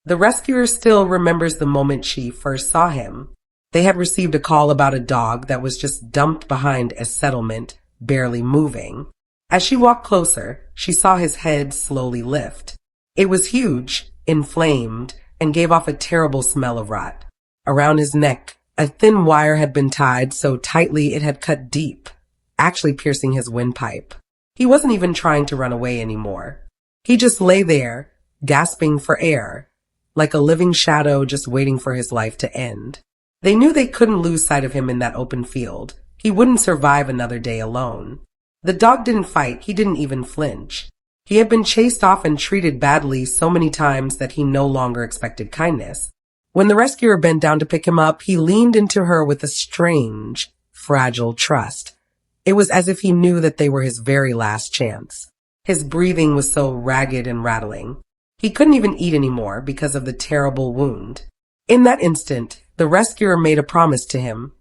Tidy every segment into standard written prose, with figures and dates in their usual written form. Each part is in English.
The rescuer still remembers the moment she first saw him. They had received a call about a dog that was just dumped behind a settlement, barely moving. As she walked closer, she saw his head slowly lift. It was huge, inflamed, and gave off a terrible smell of rot. Around his neck, a thin wire had been tied so tightly it had cut deep, actually piercing his windpipe. He wasn't even trying to run away anymore. He just lay there, gasping for air, like a living shadow just waiting for his life to end. They knew they couldn't lose sight of him in that open field. He wouldn't survive another day alone. The dog didn't fight, he didn't even flinch. He had been chased off and treated badly so many times that he no longer expected kindness. When the rescuer bent down to pick him up, he leaned into her with a strange, fragile trust. It was as if he knew that they were his very last chance. His breathing was so ragged and rattling. He couldn't even eat anymore because of the terrible wound. In that instant, the rescuer made a promise to him.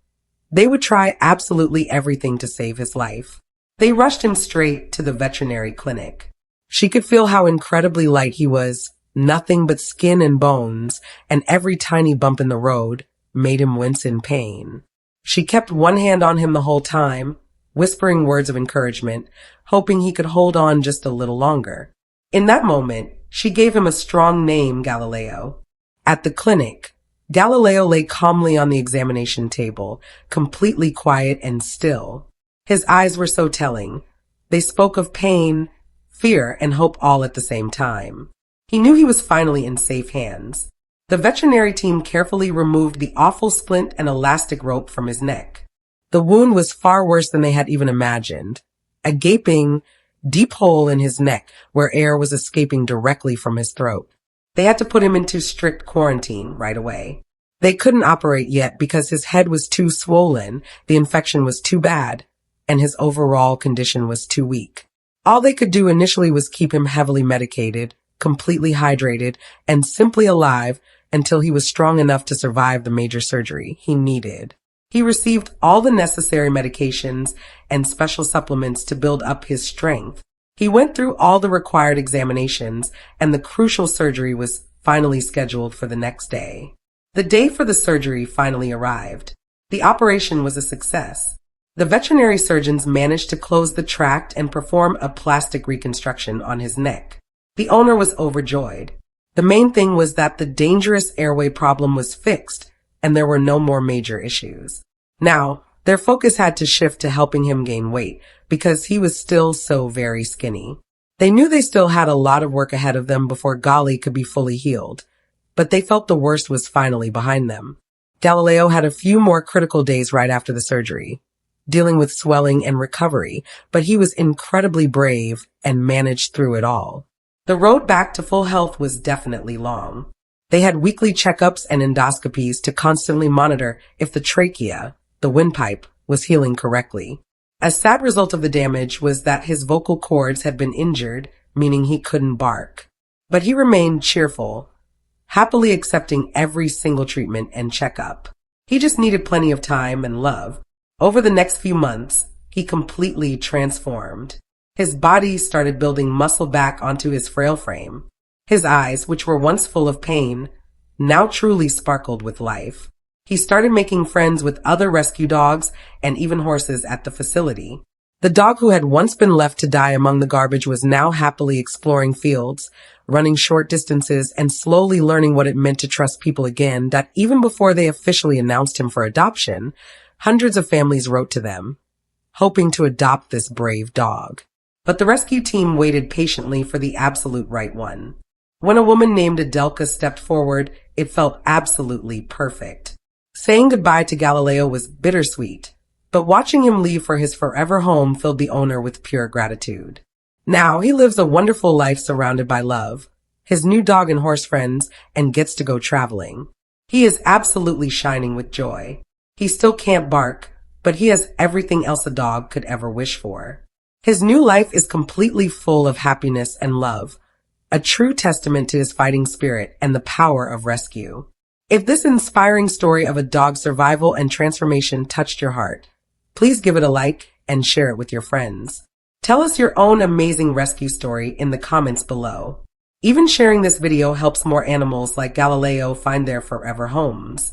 They would try absolutely everything to save his life. They rushed him straight to the veterinary clinic. She could feel how incredibly light he was, nothing but skin and bones, and every tiny bump in the road made him wince in pain. She kept one hand on him the whole time, whispering words of encouragement, hoping he could hold on just a little longer. In that moment, she gave him a strong name, Galileo. At the clinic, Galileo lay calmly on the examination table, completely quiet and still. His eyes were so telling. They spoke of pain, fear, and hope all at the same time. He knew he was finally in safe hands. The veterinary team carefully removed the awful splint and elastic rope from his neck. The wound was far worse than they had even imagined. A gaping, deep hole in his neck where air was escaping directly from his throat. They had to put him into strict quarantine right away. They couldn't operate yet because his head was too swollen, the infection was too bad, and his overall condition was too weak. All they could do initially was keep him heavily medicated, completely hydrated, and simply alive until he was strong enough to survive the major surgery he needed. He received all the necessary medications and special supplements to build up his strength. He went through all the required examinations, and the crucial surgery was finally scheduled for the next day. The day for the surgery finally arrived. The operation was a success. The veterinary surgeons managed to close the tract and perform a plastic reconstruction on his neck. The owner was overjoyed. The main thing was that the dangerous airway problem was fixed, and there were no more major issues. Now, their focus had to shift to helping him gain weight, because he was still so very skinny. They knew they still had a lot of work ahead of them before Gali could be fully healed, but they felt the worst was finally behind them. Galileo had a few more critical days right after the surgery, dealing with swelling and recovery, but he was incredibly brave and managed through it all. The road back to full health was definitely long. They had weekly checkups and endoscopies to constantly monitor if the trachea, the windpipe, was healing correctly. A sad result of the damage was that his vocal cords had been injured, meaning he couldn't bark. But he remained cheerful, happily accepting every single treatment and checkup. He just needed plenty of time and love. Over the next few months, he completely transformed. His body started building muscle back onto his frail frame. His eyes, which were once full of pain, now truly sparkled with life. He started making friends with other rescue dogs and even horses at the facility. The dog who had once been left to die among the garbage was now happily exploring fields, running short distances, and slowly learning what it meant to trust people again, that even before they officially announced him for adoption, hundreds of families wrote to them, hoping to adopt this brave dog. But the rescue team waited patiently for the absolute right one. When a woman named Adelka stepped forward, it felt absolutely perfect. Saying goodbye to Galileo was bittersweet, but watching him leave for his forever home filled the owner with pure gratitude. Now he lives a wonderful life surrounded by love, his new dog and horse friends, and gets to go traveling. He is absolutely shining with joy. He still can't bark, but he has everything else a dog could ever wish for. His new life is completely full of happiness and love, a true testament to his fighting spirit and the power of rescue. If this inspiring story of a dog's survival and transformation touched your heart, please give it a like and share it with your friends. Tell us your own amazing rescue story in the comments below. Even sharing this video helps more animals like Galileo find their forever homes.